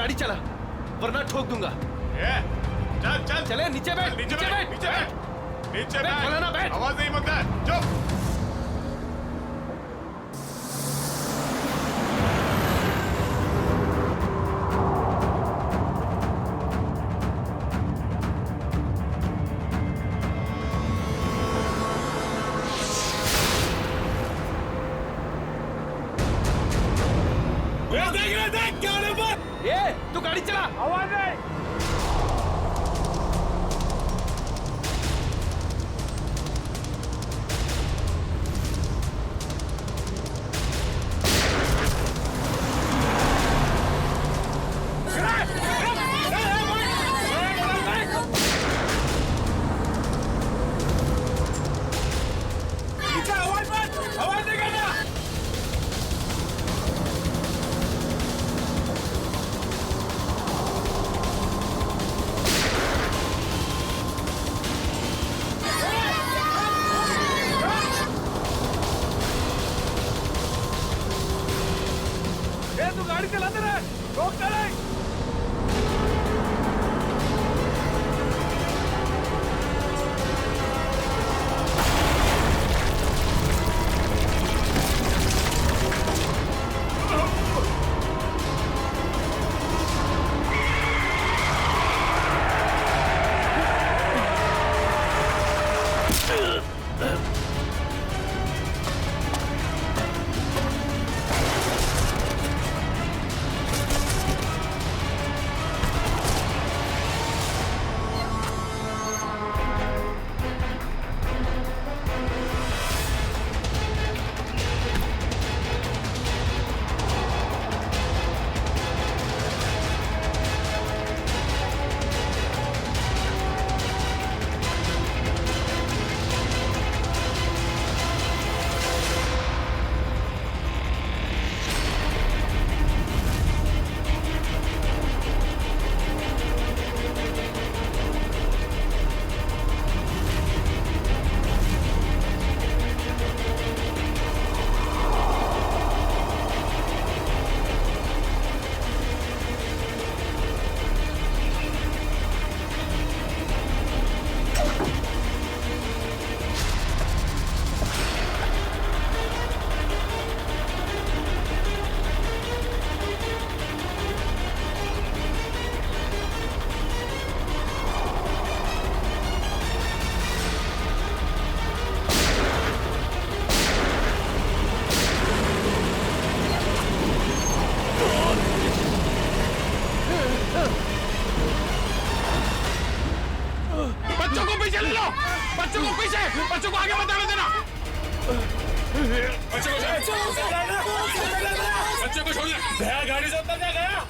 गाड़ी चला वरना ठोक दूंगा। चल चल चले नीचे बैठ, नीचे बैठ, नीचे बैठ, नीचे बैठ, बोला ना बैठ। आवाज नहीं मत कर, चुप। देख क्या नंबर? ये तू गाड़ी चला। आवाज नहीं। गाड़ी चलाते रहे, रोक चले। बच्चों को पीछे, बच्चों को आगे मत आने देना। बच्चों को छोड़ दे। गया गाड़ी से उतर गया,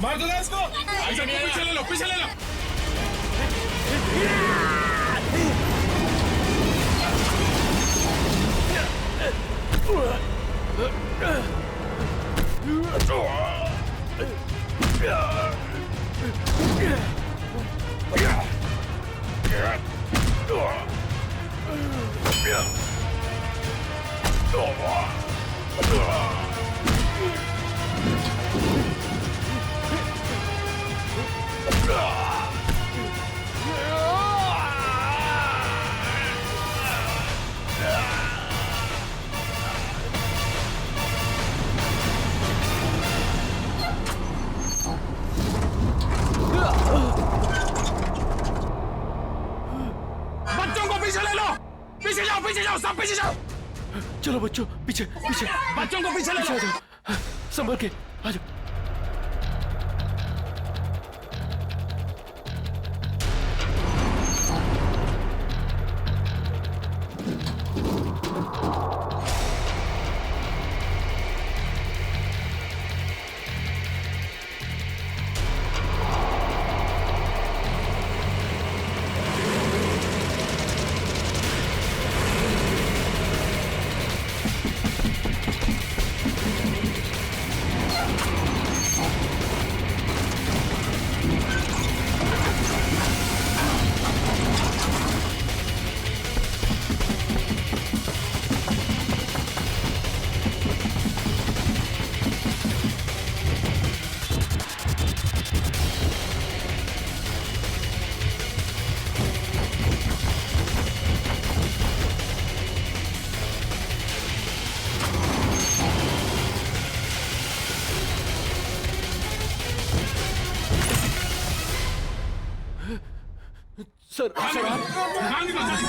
मार दूंगा इसको। पीछे ले लो, पीछे ले लो। पीछे जाओ, सब पीछे जाओ। चलो बच्चों, पीछे पीछे। बच्चों को पीछे ले लो। संभल के आ जाओ। सर सर आप बाहर निकल जल्दी।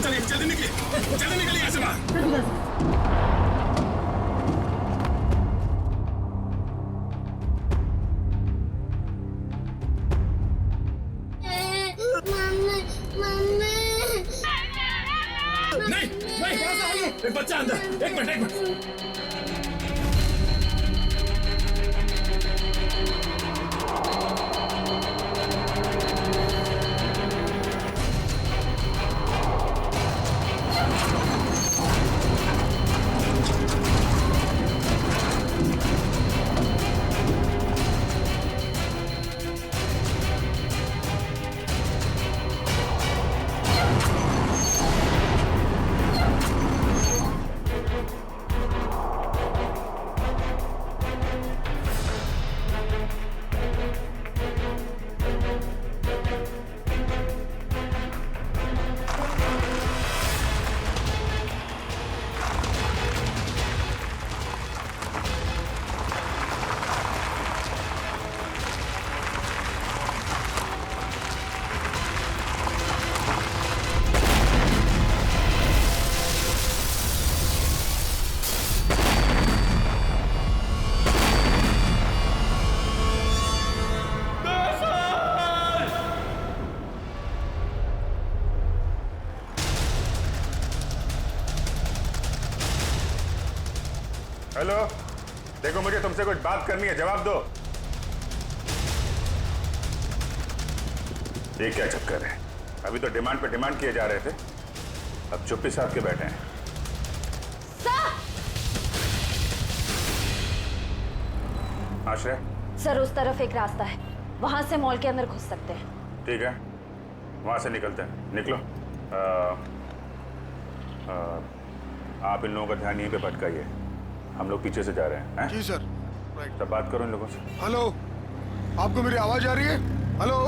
चलिए जल्दी निकलिए यहाँ से बाहर। नहीं एक बच्चा अंदर, एक मिनट। हेलो, देखो मुझे तुमसे कुछ बात करनी है, जवाब दो। ये क्या चक्कर है? अभी तो डिमांड पे डिमांड किए जा रहे थे, अब चुप्पी साध के बैठे हैं। आश्रय, सर उस तरफ एक रास्ता है, वहां से मॉल के अंदर घुस सकते हैं। ठीक है, वहां से निकलते हैं। निकलो। आप इन लोगों का ध्यान यहीं पे भटकाइए, हम लोग पीछे से जा रहे हैं। जी सर। राइट। तब बात करो इन लोगों से। हेलो, आपको मेरी आवाज आ रही है? हेलो।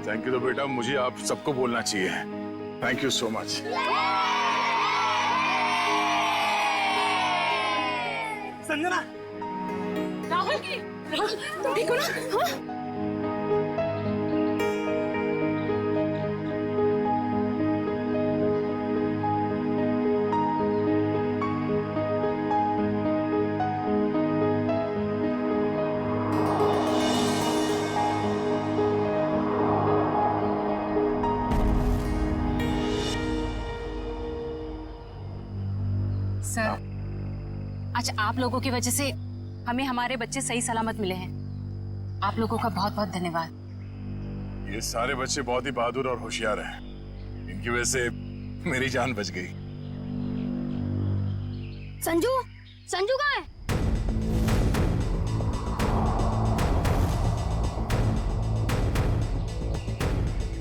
थैंक यू तो बेटा मुझे आप सबको बोलना चाहिए। Thank you so much. Sanjana, Rahul तुम ठीक हो ना? हाँ? सर, आज आप लोगों की वजह से हमें हमारे बच्चे सही सलामत मिले हैं। आप लोगों का बहुत बहुत धन्यवाद। ये सारे बच्चे बहुत ही बहादुर और होशियार हैं। इनकी वजह से मेरी जान बच गई। संजू, संजू कहाँ है?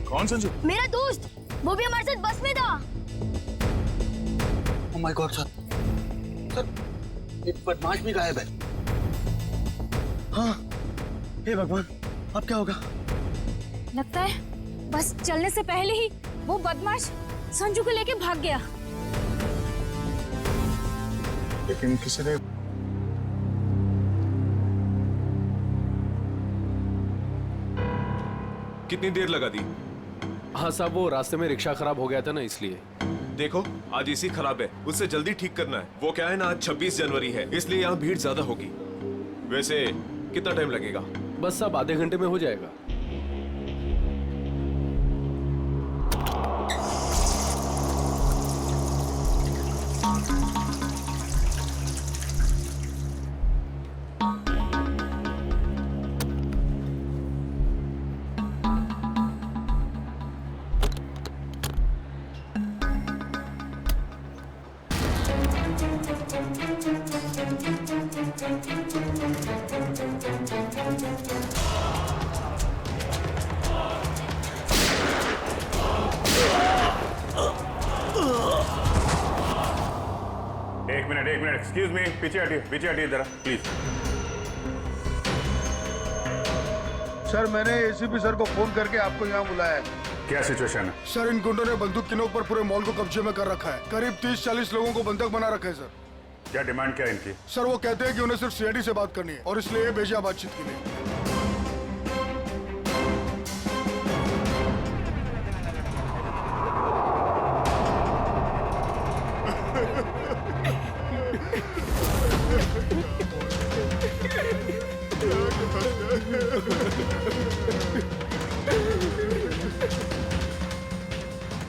कौन संजू? मेरा दोस्त, वो भी हमारे साथ बस में था। ओह माय गॉड सर, एक बदमाश भी गायब है। हाँ, हे भगवान, अब क्या होगा? लगता है बस चलने से पहले ही वो बदमाश संजू को लेके भाग गया। लेकिन किसी ने कितनी देर लगा दी? हाँ साहब, वो रास्ते में रिक्शा खराब हो गया था ना, इसलिए। देखो, आज एसी खराब है, उससे जल्दी ठीक करना है। वो क्या है ना, आज 26 जनवरी है, इसलिए यहाँ भीड़ ज्यादा होगी। वैसे कितना टाइम लगेगा? बस साहब आधे घंटे में हो जाएगा। एक मिनट, एक्सक्यूज मी, पीछे हटिए जरा प्लीज। सर, मैंने एसीपी सर को फोन करके आपको यहाँ बुलाया है। क्या सिचुएशन है? सर, इन गुंडों ने बंदूक की नोक पर पूरे मॉल को कब्जे में कर रखा है। करीब 30-40 लोगों को बंधक बना रखा है सर। क्या डिमांड क्या है इनकी? सर, वो कहते हैं कि उन्हें सिर्फ सीआईडी से बात करनी है और इसलिए ये भेजा बातचीत के लिए।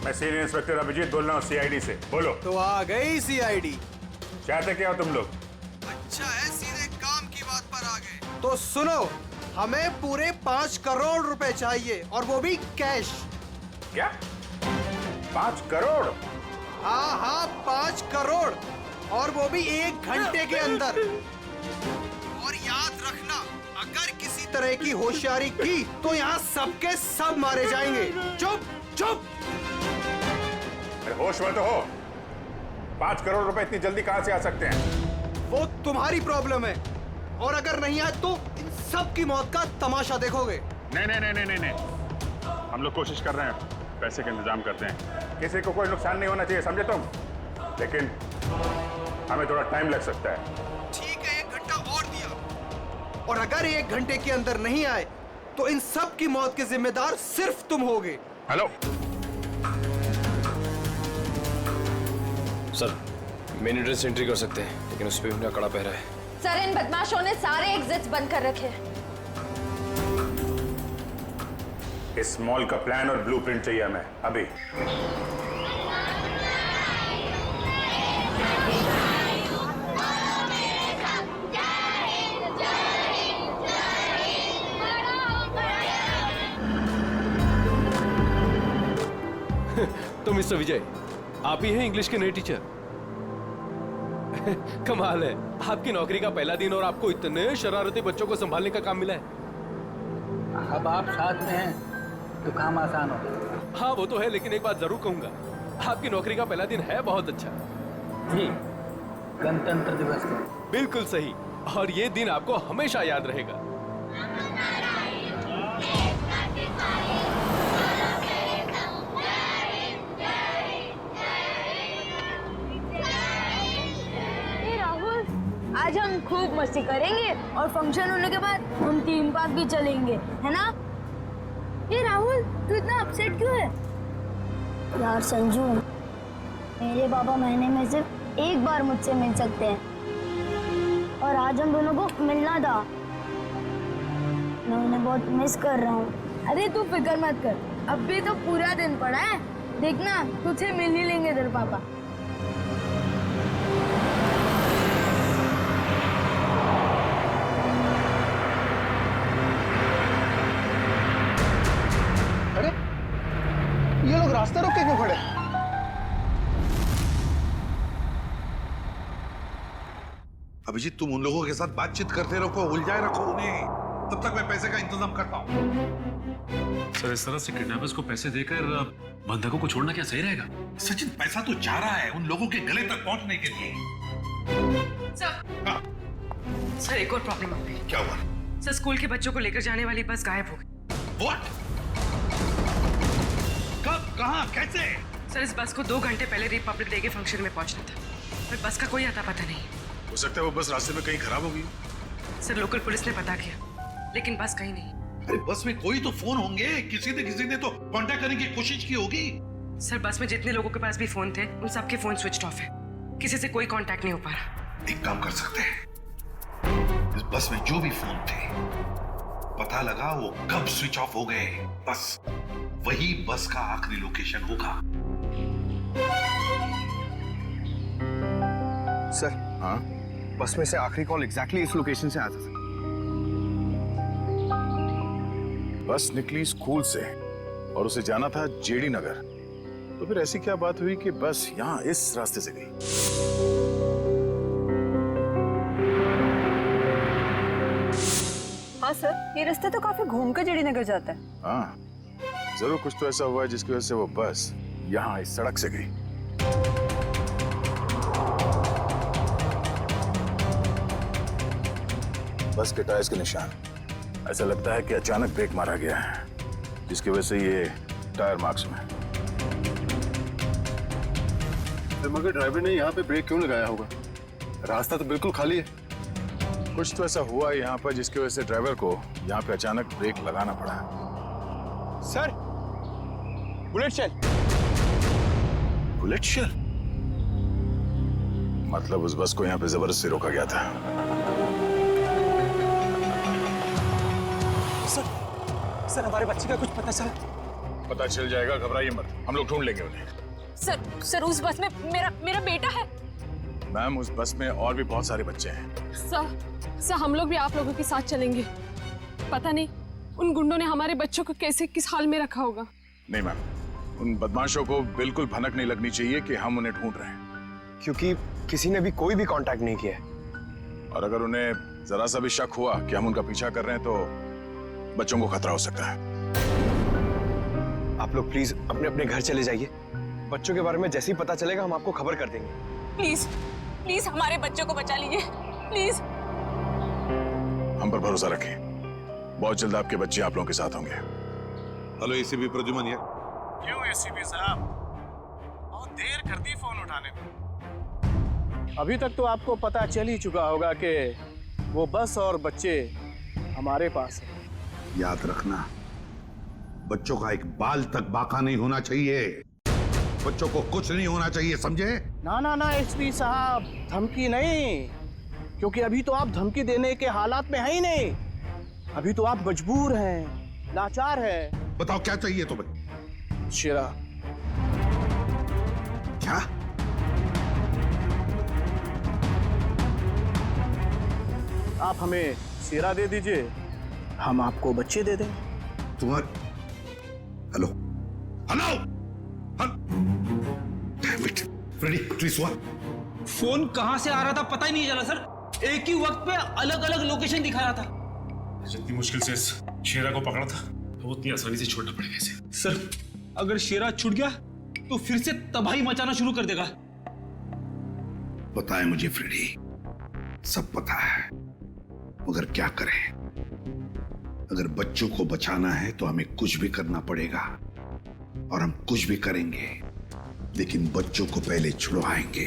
मैं सीनियर इंस्पेक्टर अभिजीत बोल रहा हूँ सीआईडी से। बोलो। तो आ गई सीआईडी। चाहते क्या हो तुम लोग? अच्छा है, सीधे काम की बात पर आ गए। तो सुनो, हमें पूरे 5 करोड़ रुपए चाहिए और वो भी कैश। क्या? 5 करोड़? हाँ, 5 करोड़ और वो भी 1 घंटे के अंदर। और याद रखना, अगर किसी तरह की होशियारी की तो यहाँ सबके सब मारे जाएंगे। चुप चुप। होश में तो हो। 5 करोड़ रुपए इतनी जल्दी कहां से आ सकते हैं? वो तुम्हारी प्रॉब्लम है, और अगर नहीं आए तो इन सब की मौत का तमाशा देखोगे। नहीं, हम लोग कोशिश कर रहे हैं, पैसे का इंतजाम करते हैं। किसी को कोई नुकसान नहीं होना चाहिए, समझे तुम? लेकिन हमें थोड़ा टाइम लग सकता है। ठीक है, 1 घंटा और दिया, और अगर 1 घंटे के अंदर नहीं आए तो इन सब की मौत के जिम्मेदार सिर्फ तुम होगे। Hello sir, main entrance entry कर सकते हैं, लेकिन उस पर भी मेरा कड़ा पहरा है। सर, इन बदमाशों ने सारे एग्जिट्स बंद कर रखे हैं। इस मॉल का प्लान और ब्लूप्रिंट चाहिए हमें अभी। तो मिस्टर विजय, आप ही हैं इंग्लिश के नए टीचर? कमाल है, आपकी नौकरी का पहला दिन और आपको इतने शरारती बच्चों को संभालने का काम मिला है। अब आप साथ में हैं तो काम आसान हो। हाँ वो तो है, लेकिन एक बात जरूर कहूंगा, आपकी नौकरी का पहला दिन है बहुत अच्छा। जी, गणतंत्र दिवस का। बिल्कुल सही, और ये दिन आपको हमेशा याद रहेगा। आज हम खूब मस्ती करेंगे और फंक्शन होने के बाद हम थीम पार्क भी चलेंगे, है ना? ये राहुल, तू इतना अपसेट क्यों है? यार संजू, मेरे पापा महीने में सिर्फ एक बार मुझसे मिल सकते हैं और आज हम दोनों को मिलना था। मैं उन्हें बहुत मिस कर रहा हूँ। अरे तू फिक्र मत कर, अब भी तो पूरा दिन पड़ा है, देखना तुझे मिल ही लेंगे तेरे पापा। अरे ये लोग रास्ता रोक के क्यों खड़े? अभिजीत, तुम उन लोगों के साथ बातचीत करते रखो, उलझाए रखो उन्हें, तब तक मैं पैसे का इंतजाम करता हूँ। सर, इस तरह से किडनैपर्स को पैसे देकर बंधकों को छोड़ना क्या सही रहेगा? सचिन, पैसा तो जा रहा है उन लोगों के गले तक पहुंचने के लिए। सर, हाँ, सर एक और प्रॉब्लम आ गई। क्या हुआ? सर, स्कूल के बच्चों को लेकर जाने वाली बस गायब हो गई। What? कब, कहाँ, कैसे? सर, इस बस को 2 घंटे पहले रिपब्लिक डे के फंक्शन में पहुंचना था, पर बस का कोई अता पता नहीं। हो सकता है वो बस रास्ते में कहीं खराब हो गई। सर, लोकल पुलिस ने पता किया, लेकिन बस कहीं नहीं। अरे बस में कोई तो फोन होंगे, किसी ने तो कांटेक्ट करने की कोशिश की होगी। सर, बस में जितने लोगों के पास भी फोन थे, उन सबके फोन स्विच ऑफ है, किसी से कोई कांटेक्ट नहीं हो पा रहा। एक काम कर सकते हैं, इस बस में जो भी फोन थे, पता लगा वो कब स्विच ऑफ हो गए, बस वही बस का आखिरी लोकेशन होगा। सर, हाँ, बस में से आखिरी कॉल एग्जैक्टली इस लोकेशन से आया था। बस निकली स्कूल से और उसे जाना था जेडी नगर, तो फिर ऐसी क्या बात हुई कि बस यहाँ इस रास्ते से गई? हाँ सर, ये रास्ता तो काफी घूम कर जेडी नगर जाता है। हाँ, जरूर कुछ तो ऐसा हुआ है जिसकी वजह से वो बस यहाँ इस सड़क से गई। बस के टायर्स के निशान, ऐसा लगता है कि अचानक ब्रेक मारा गया है, जिसकी वजह से ये टायर मार्क्स में। मगर ड्राइवर ने यहाँ पे ब्रेक क्यों लगाया होगा? रास्ता तो बिल्कुल खाली है। कुछ तो ऐसा हुआ है यहाँ पर जिसकी वजह से ड्राइवर को यहाँ पे अचानक ब्रेक लगाना पड़ा। Sir, bullet shell. Bullet shell? मतलब उस बस को यहाँ पे जबरदस्ती रोका गया था। सर, हमारे बच्चे का कुछ पता चला? पता चल जाएगा, घबराइए मत, हम लोग ढूंढ लेंगे उन्हें। सर उस बस में मेरा बेटा है। मैम, उस बस में और भी बहुत सारे बच्चे हैं। सर, हम लोग भी आप लोगों के साथ चलेंगे। पता नहीं उन गुंडों ने हमारे बच्चों को कैसे किस हाल में रखा होगा। नहीं मैम, उन बदमाशों को बिल्कुल भनक नहीं लगनी चाहिए कि हम उन्हें ढूंढ रहे हैं, क्योंकि किसी ने भी कोई भी कांटेक्ट नहीं किया। और अगर उन्हें जरा सा भी शक हुआ कि हम उनका पीछा कर रहे हैं तो बच्चों को खतरा हो सकता है। आप लोग प्लीज अपने अपने घर चले जाइए। बच्चों के बारे में जैसे ही पता चलेगा हम आपको खबर कर देंगे। प्लीज हमारे बच्चों को बचा लीजिए, प्लीज। हम पर भरोसा रखें, बहुत जल्द आपके बच्चे आप लोगों के साथ होंगे। हेलो एसीपी प्रद्युमन ये। क्यों एसीपी साहब, बहुत देर कर दी फोन उठाने में। अभी तक तो आपको पता चल ही चुका होगा कि वो बस और बच्चे हमारे पास हैं। याद रखना, बच्चों का एक बाल तक बाका नहीं होना चाहिए, बच्चों को कुछ नहीं होना चाहिए, समझे? ना एसपी साहब, धमकी नहीं, क्योंकि अभी तो आप धमकी देने के हालात में है ही नहीं। अभी तो आप मजबूर हैं, लाचार हैं। बताओ क्या चाहिए तुम्हें? शेरा। क्या? आप हमें शेरा दे दीजिए, हम आपको बच्चे दे दें। तुम्हारे हेलो फ्रेडी, प्लीज हुआ? फोन कहां से आ रहा था पता ही नहीं चला सर, एक ही वक्त पे अलग अलग लोकेशन दिखा रहा था। जितनी मुश्किल से इस शेरा को पकड़ा था, तो उतनी आसानी से छोड़ना पड़ेगा इसे। सर, अगर शेरा छूट गया तो फिर से तबाही मचाना शुरू कर देगा। पता है मुझे फ्रेडी, सब पता है, मगर क्या करें? अगर बच्चों को बचाना है तो हमें कुछ भी करना पड़ेगा, और हम कुछ भी करेंगे, लेकिन बच्चों को पहले छुड़वाएंगे।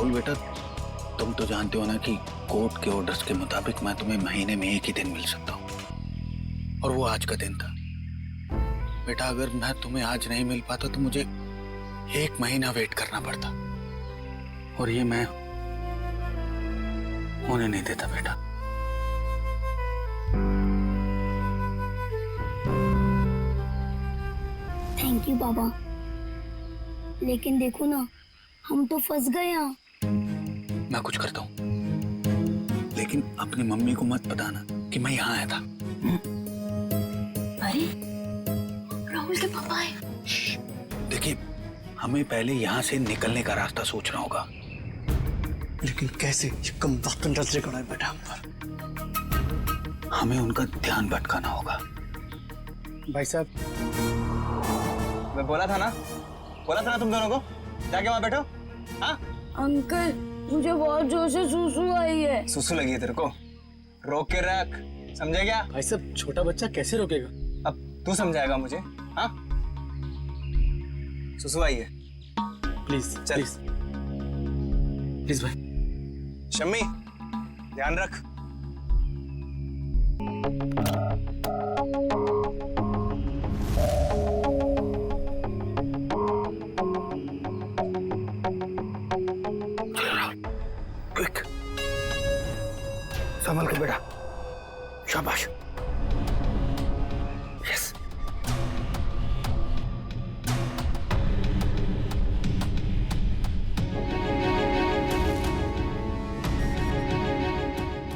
राहुल बेटा, तुम तो जानते हो ना कि कोर्ट के ऑर्डर्स के मुताबिक मैं तुम्हें महीने में एक ही दिन मिल सकता हूँ, और वो आज का दिन था। बेटा अगर मैं तुम्हें आज नहीं मिल पाता तो मुझे 1 महीना वेट करना पड़ता, और ये मैं होने नहीं देता बेटा। थैंक यू बाबा, लेकिन देखो ना, हम तो फंस गए यहाँ। मैं कुछ करता हूँ, लेकिन अपनी मम्मी को मत बताना कि मैं यहाँ आया था। अरे राहुल के पापा है। देखिए, हमें पहले यहाँ से निकलने का रास्ता सोचना होगा। लेकिन कैसे? ये कम वक्त नजर गड़ा है बेटा हम पर। हमें उनका ध्यान भटकाना होगा। भाई साहब, मैं बोला था ना तुम दोनों को, जाके वहां बैठो। हाँ अंकल, मुझे बहुत जोर से सुसु आई है। सुसु लगी है तेरे को? रोक के रख, समझे क्या? भाई साहब, छोटा बच्चा कैसे रोकेगा? अब तू समझाएगा मुझे? हाँ, सुसु आई है। प्लीज चल प्लीज भाई। शम्मी, ध्यान रख। क्विक, संभल के बेटा। शाबाश। Yes.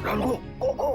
Go, go, go.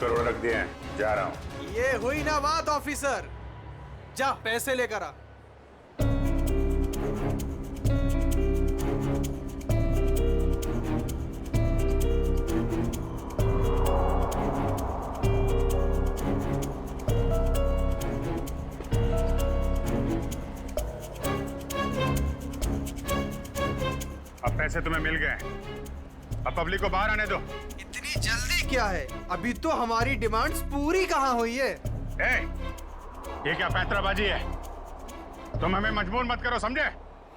Crore रख दिए हैं, जा रहा हूं। ये हुई ना बात ऑफिसर, जा पैसे लेकर आ। अब पैसे तुम्हें मिल गए, अब पब्लिक को बाहर आने दो। इतनी जल्दी क्या है? अभी तो हमारी डिमांड्स पूरी कहाँ हुई है? ये क्या पैंतराबाजी है? तुम हमें मजबूर मत करो, समझे?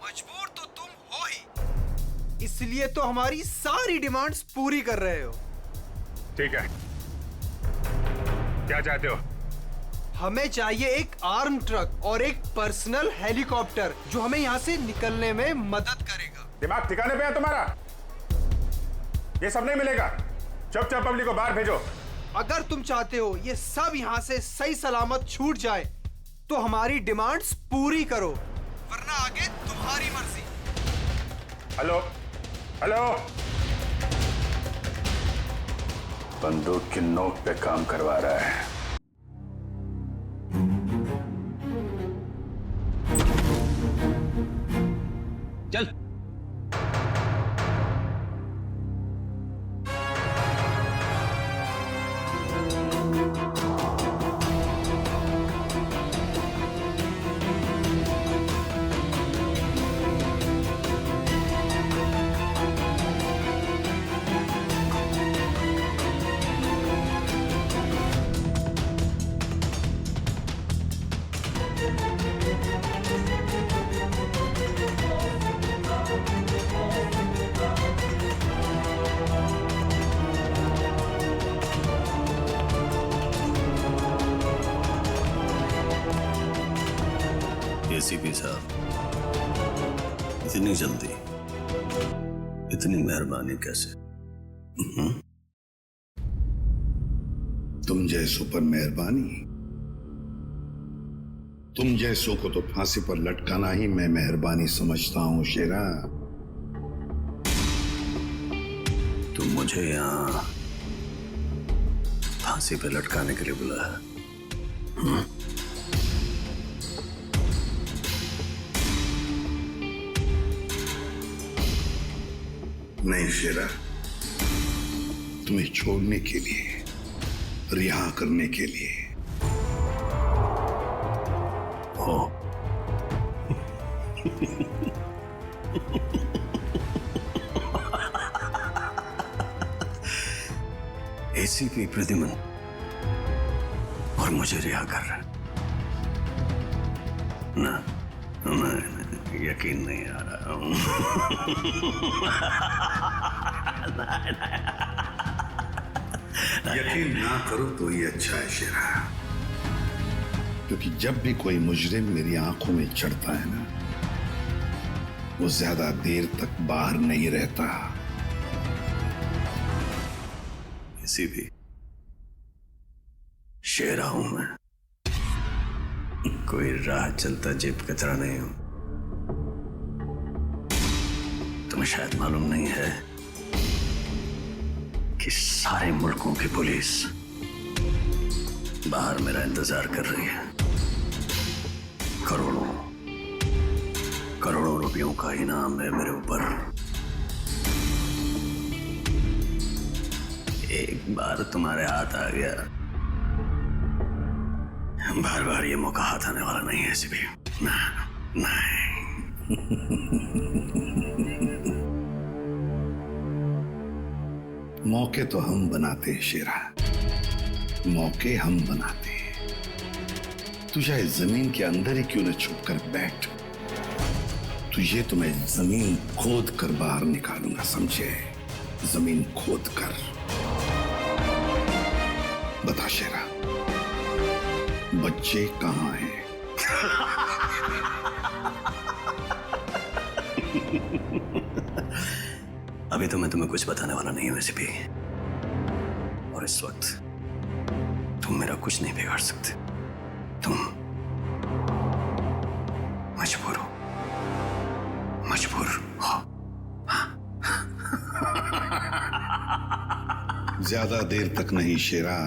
मजबूर तो तुम हो ही, इसलिए तो हमारी सारी डिमांड्स पूरी कर रहे हो। ठीक है, क्या चाहते हो? हमें चाहिए एक आर्म ट्रक और एक पर्सनल हेलीकॉप्टर जो हमें यहाँ से निकलने में मदद करेगा। दिमाग ठिकाने पे है तुम्हारा? ये सब नहीं मिलेगा, चुपचाप पब्लिक को बाहर भेजो। अगर तुम चाहते हो ये सब यहाँ से सही सलामत छूट जाए तो हमारी डिमांड्स पूरी करो, वरना आगे तुम्हारी मर्जी। हेलो हेलो, बंदूक की नोक पे काम करवा रहा है। चल। एसीपी साहब, इतनी जल्दी, इतनी मेहरबानी कैसे? तुम जैसों पर मेहरबानी? तुम जैसों को तो फांसी पर लटकाना ही मैं मेहरबानी समझता हूं शेरा। तुम मुझे यहाँ फांसी पे लटकाने के लिए बुलाया? नहीं शेरा, तुम्हें छोड़ने के लिए, रिहा करने के लिए। हो एसीपी प्रद्युमन और मुझे रिहा कर रहा है ना? मैं यकीन नहीं आ रहा हूं। यकीन ना करो तो ये अच्छा है शेरा, क्योंकि जब भी कोई मुजरिम मेरी आंखों में चढ़ता है ना, वो ज्यादा देर तक बाहर नहीं रहता। किसी भी शेरा हूं मैं, कोई राह चलता जेब कतरा नहीं हूं। तुम्हें शायद मालूम नहीं है कि सारे मुल्कों की पुलिस बाहर मेरा इंतजार कर रही है। करोड़ों करोड़ों रुपयों का इनाम है मेरे ऊपर। एक बार तुम्हारे हाथ आ गया, बार बार ये मौका हाथ आने वाला नहीं है ऐसे भी। नहीं। मौके तो हम बनाते हैं शेरा, मौके हम बनाते हैं। तू चाहे जमीन के अंदर ही क्यों न छुप कर बैठ, तुझे तो मैं जमीन खोद कर बाहर निकालूंगा, समझे? जमीन खोद कर। बता शेरा, बच्चे कहाँ हैं? अभी तो मैं तुम्हें कुछ बताने वाला नहीं हूं वैसे भी, और इस वक्त तुम मेरा कुछ नहीं बिगाड़ सकते। तुम मजबूर हो, मजबूर हो। ज्यादा देर तक नहीं शेरा,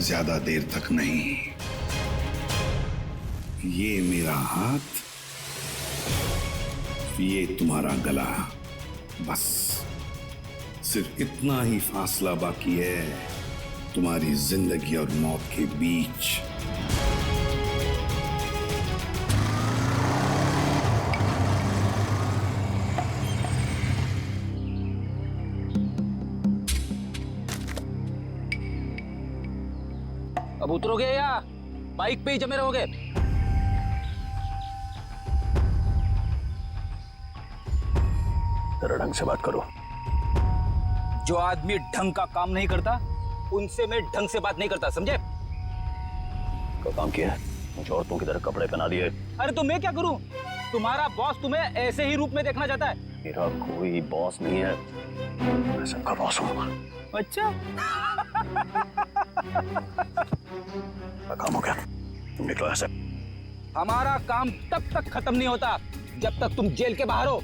ज्यादा देर तक नहीं। ये मेरा हाथ, ये तुम्हारा गला, बस सिर्फ इतना ही फासला बाकी है तुम्हारी जिंदगी और मौत के बीच। अब उतरोगे या बाइक पे ही जमे रहोगे? जरा ढंग से बात करो। जो आदमी ढंग का काम नहीं करता, उनसे मैं ढंग से बात नहीं करता, समझे? क्या काम किया है? मुझे औरतों की तरह कपड़े पहना दिए। अरे तो मैं क्या करूं? तुम्हारा बॉस तुम्हें ऐसे ही रूप में देखना चाहता है। मेरा कोई बॉस नहीं है, मैं सबका बॉस हूँ। अच्छा। क्या काम हो गया? तुम निकलो ऐसे। हमारा काम तब तक खत्म नहीं होता जब तक तुम जेल के बाहर हो।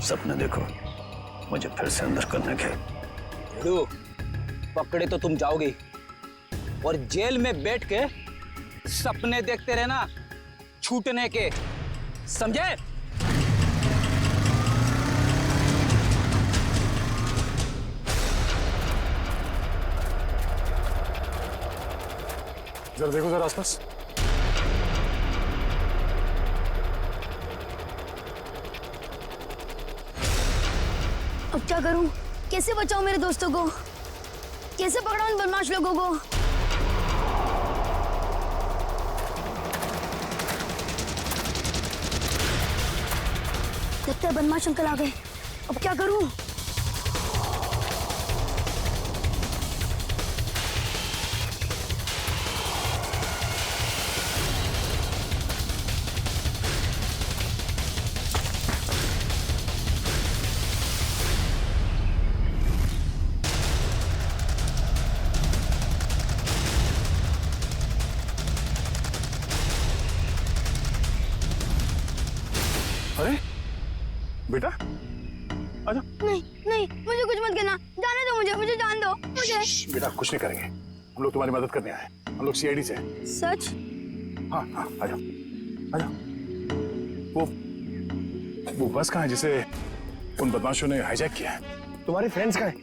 सपने देखो मुझे फिर से अंदर करने के। पकड़े तो तुम जाओगे, और जेल में बैठ के सपने देखते रहना छूटने के, समझे? जरा देखो जरा आसपास। अब क्या करूं? कैसे बचाऊं मेरे दोस्तों को? कैसे पकड़ाऊं इन बदमाश लोगों को? लगता है बदमाश अंकल आ गए। अब क्या करूं? अरे बेटा आजा। नहीं नहीं, मुझे कुछ मत करना, जाने दो मुझे, मुझे जान दो मुझे। बेटा कुछ नहीं करेंगे, हम लोग तुम्हारी मदद करने आए हैं। हम लोग सीआईडी से हैं। सच? हाँ हाँ आजा आजा। वो वो बस कहाँ है जिसे उन बदमाशों ने हाईजैक किया है? तुम्हारे फ्रेंड्स कहाँ हैं?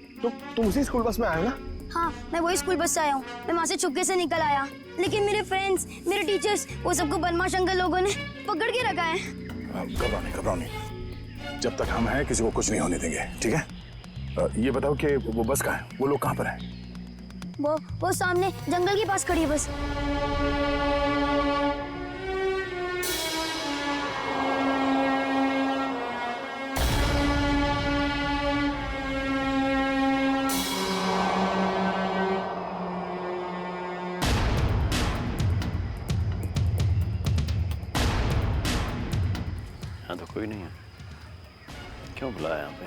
तुम उसी स्कूल बस में आए हो ना? हाँ, मैं वही स्कूल बस से आया हूँ। मैं वहाँ से चुपके से निकल आया, लेकिन मेरे फ्रेंड्स, मेरे टीचर्स, वो सबको बदमाश अंकल लोगों ने पकड़ के रखा है। घबराओ नहीं। जब तक हम हैं किसी को कुछ नहीं होने देंगे, ठीक है? ये बताओ कि वो बस कहाँ है? वो लोग कहाँ पर हैं? वो सामने जंगल के पास खड़ी है बस। यहाँ तो कोई नहीं है, क्यों बुलाया यहाँ पे?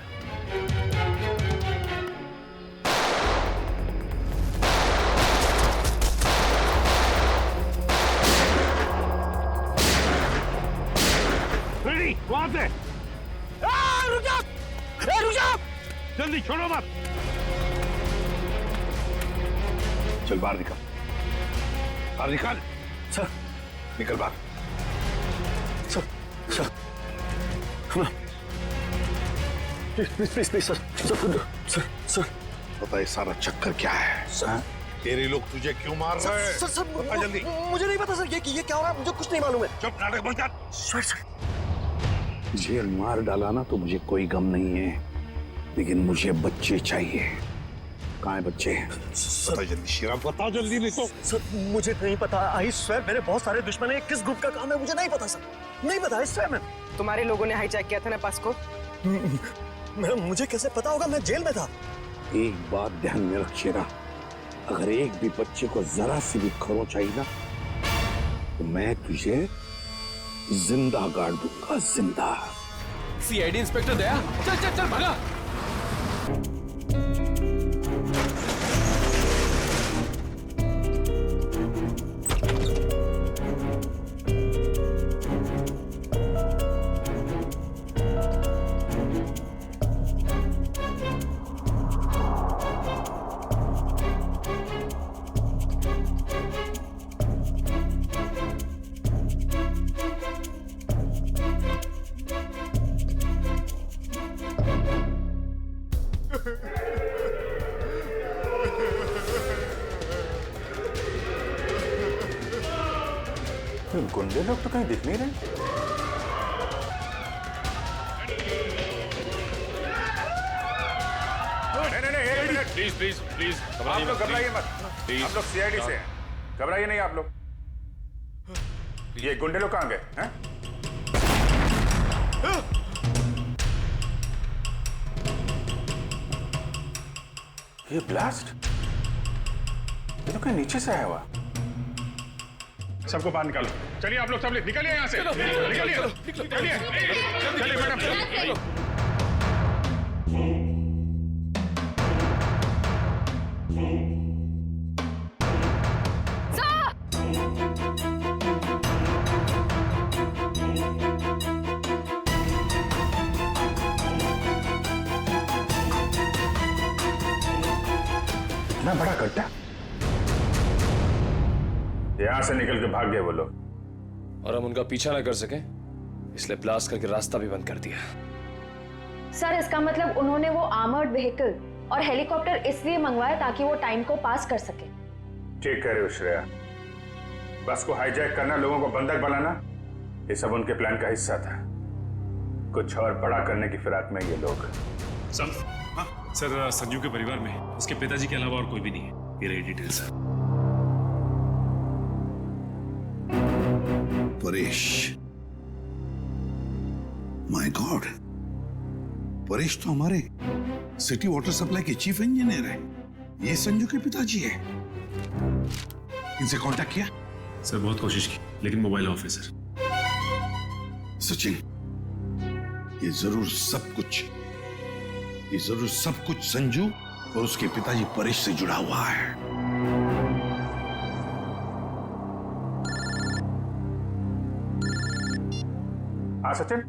वहां से रुक जाओ, जल्दी छोड़ो मत। चल बाहर निकल, बाहर निकल। सर निकल बाहर। सर प्लीज सर पता है सारा चक्कर क्या है? सर तेरे लोग तुझे क्यों मार रहे हैं? सर बता जल्दी। मुझे नहीं पता सर, ये क्या हो रहा है, मुझे कुछ नहीं मालूम है। चुप, नाटक बंद कर। सर जेल मार डाला ना तो मुझे कोई गम नहीं है, लेकिन मुझे बच्चे चाहिए। कहाँ है बच्चे? बता जल्दी शिरा, बता जल्दी, नहीं तो। सर मुझे नहीं पता। आई स्वेयर मेरे बहुत सारे दुश्मन हैं, किस ग्रुप का काम है मुझे नहीं पता सर, नहीं पता। I swear ma'am. तुम्हारे लोगों ने हाईजैक किया था ना बस को? मैम मुझे कैसे पता होगा, मैं जेल में था। एक बात ध्यान में रख शेरा, अगर एक भी बच्चे को जरा सी भी खरोंच आई ना तो मैं तुझे जिंदा गाड़ दूंगा, जिंदा। सीआईडी इंस्पेक्टर दया, चल चल चल भागा। गुंडे लोग तो कहीं दिख नहीं रहे। नहीं, प्लीज प्लीज प्लीज, आप लोग घबराइए मत। आप लोग सीआईडी से हैं, घबराइए नहीं आप लोग। ये गुंडे लोग कहाँ गए हैं? ये ब्लास्ट ये तो कहीं नीचे से आया हुआ। सबको बाहर निकालो, चलिए आप लोग सब निकलिए यहाँ से, निकलिए, चलिए मैडम। इतना बड़ा गड्ढा, यहां से निकल के भाग गए वो लोग, और हम उनका पीछा ना कर सके इसलिए ब्लास्ट करके रास्ता भी बंद कर दिया। सर इसका मतलब उन्होंने वो आर्मर्ड व्हीकल और हेलीकॉप्टर इसलिए मंगवाया ताकि वो टाइम को पास कर सके। ठीक कह रहे हो श्रेया, बस को हाईजैक करना, लोगों को बंधक बनाना, ये सब उनके प्लान का हिस्सा था। कुछ और बड़ा करने की फिराक में ये लोग। सर संजू के परिवार में उसके पिताजी के अलावा और कोई भी नहीं है, ये रही details. Paresh, my God, Paresh तो हमारे सिटी वाटर सप्लाई के चीफ इंजीनियर है। ये संजू के पिताजी है। इनसे कांटेक्ट किया? सर बहुत कोशिश की लेकिन मोबाइल ऑफ है सर। सचिन, ये जरूर सब कुछ संजू और उसके पिताजी परेश से जुड़ा हुआ है। हाँ सचिन,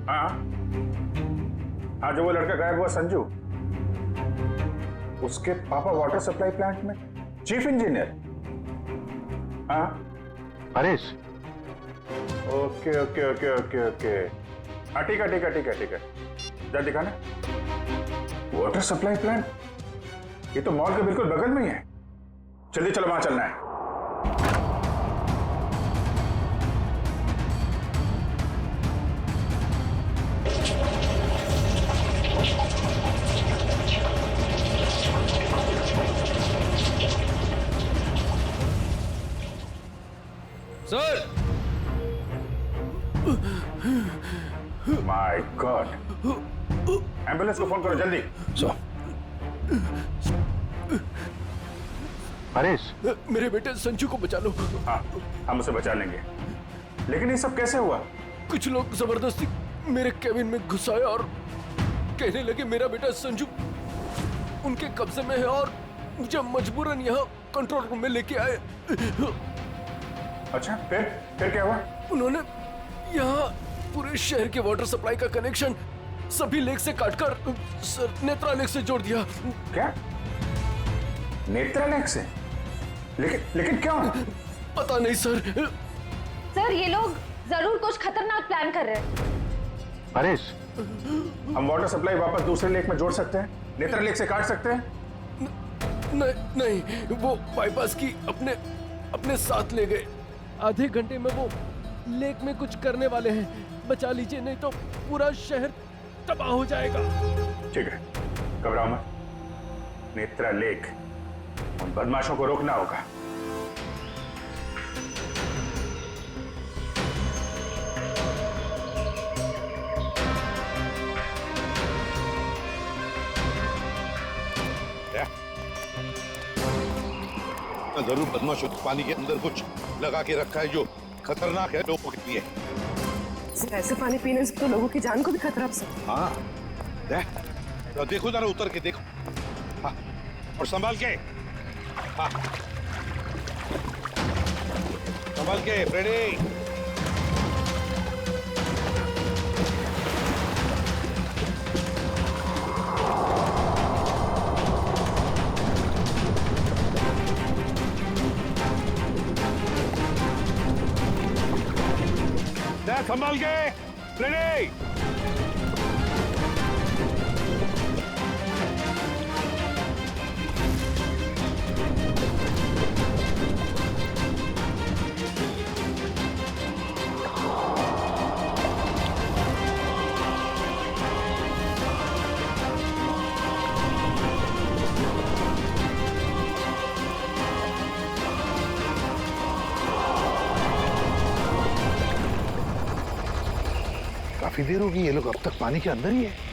हाँ हाँ, जो वो लड़का गायब हुआ संजू, उसके पापा वाटर सप्लाई प्लांट में चीफ इंजीनियर। हाँ Paresh, okay okay okay okay okay, हाँ ठीक है ठीक है ठीक है ठीक है, जा दिखाना। वाटर सप्लाई प्लांट, ये तो मॉल के बिल्कुल बगल में ही है। जल्दी चलो, वहां चलना है। सर, माय गॉड, एम्बुलेंस को फोन करो जल्दी। हरीश, मेरे बेटे संजू को बचा लो। हाँ, हम उसे बचा लेंगे, लेकिन ये सब कैसे हुआ? कुछ लोग जबरदस्ती मेरे केबिन में घुसाए और कहने लगे मेरा बेटा संजू उनके कब्जे में है और मुझे मजबूरन यहाँ कंट्रोल रूम में लेके आए। अच्छा, फिर क्या हुआ? उन्होंने यहाँ पूरे शहर के वाटर सप्लाई का कनेक्शन सभी लेक से काटकर सर नेत्रा लेक से जोड़ दिया। क्या? नेत्रा लेक से? लेकिन क्यों? पता नहीं सर। सर, ये लोग जरूर कुछ खतरनाक प्लान कर रहे हैं। हरीश, हम वाटर सप्लाई वापस दूसरे लेक में जोड़ सकते हैं, नेत्रा लेक से काट सकते हैं? नहीं, वो बाईपास की अपने साथ ले गए। आधे घंटे में वो लेक में कुछ करने वाले हैं। बचा लीजिए, नहीं तो पूरा शहर तबाह हो जाएगा। ठीक है, घबराओ मत। नेत्रा लेक, उन बदमाशों को रोकना होगा। जरूर बदमाशों ने पानी के अंदर कुछ लगा के रखा है जो खतरनाक है लोगों के लिए। ऐसे पानी पीने से तो लोगों की जान को भी खतरा हो सकता है। हाँ, तो देखो जरा, उतर के देखो। हाँ, और संभाल के। हाँ, संभाल के फ्रेडी। संभाल के फ्रेडी। काफी देर होगी, ये लोग अब तक पानी के अंदर ही है।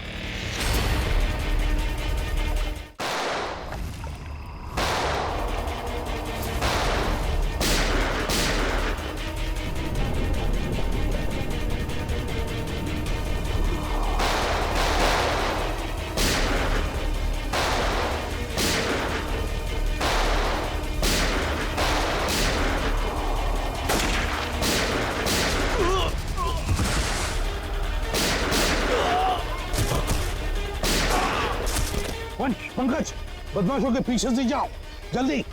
पंकज, बदमाशों के पीछे से जाओ जल्दी।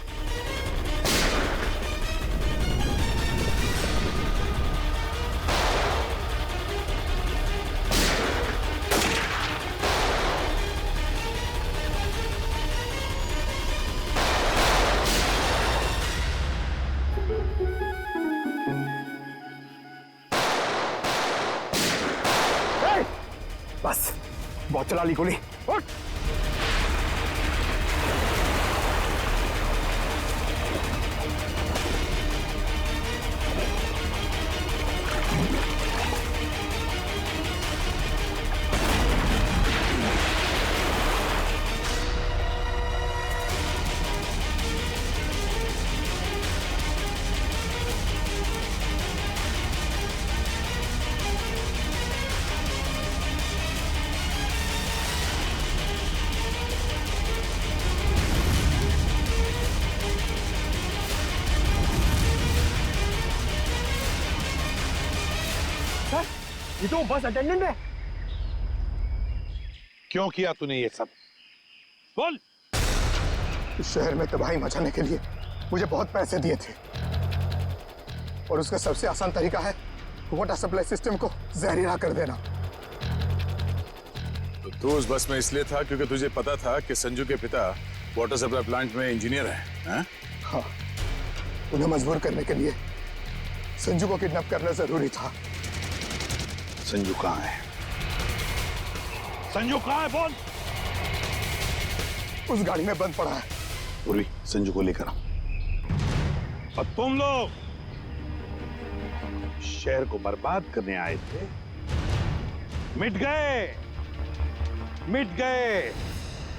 बस, बहुत चला ली गोली। उठ। ये तो बस अटेंडेंट है। क्यों किया तूने ये सब? बोल। इस शहर में तबाही मचाने के लिए मुझे बहुत पैसे दिए थे और उसका सबसे आसान तरीका है वाटर सप्लाई सिस्टम को जहरीला कर देना। तो तू उस बस में इसलिए था क्योंकि तुझे पता था कि संजू के पिता वाटर सप्लाई प्लांट में इंजीनियर हैं? हाँ, उन्हें मजबूर करने के लिए संजू को किडनैप करना जरूरी था। संजू कहाँ है? संजू कहाँ है बोल? उस गाड़ी में बंद पड़ा है। पूर्वी, संजू को लेकर आओ। और तुम लोग शहर को बर्बाद करने आए थे, मिट गए, मिट गए।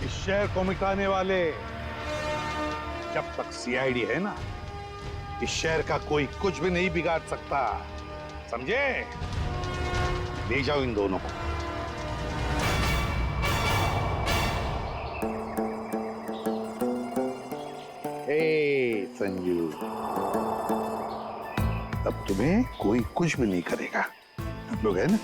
इस शहर को मिटाने वाले जब तक सीआईडी है ना, इस शहर का कोई कुछ भी नहीं बिगाड़ सकता, समझे? ले जाओ इन दोनों को। ए संजू, अब तुम्हें कोई कुछ भी नहीं करेगा। हम लोग है ना?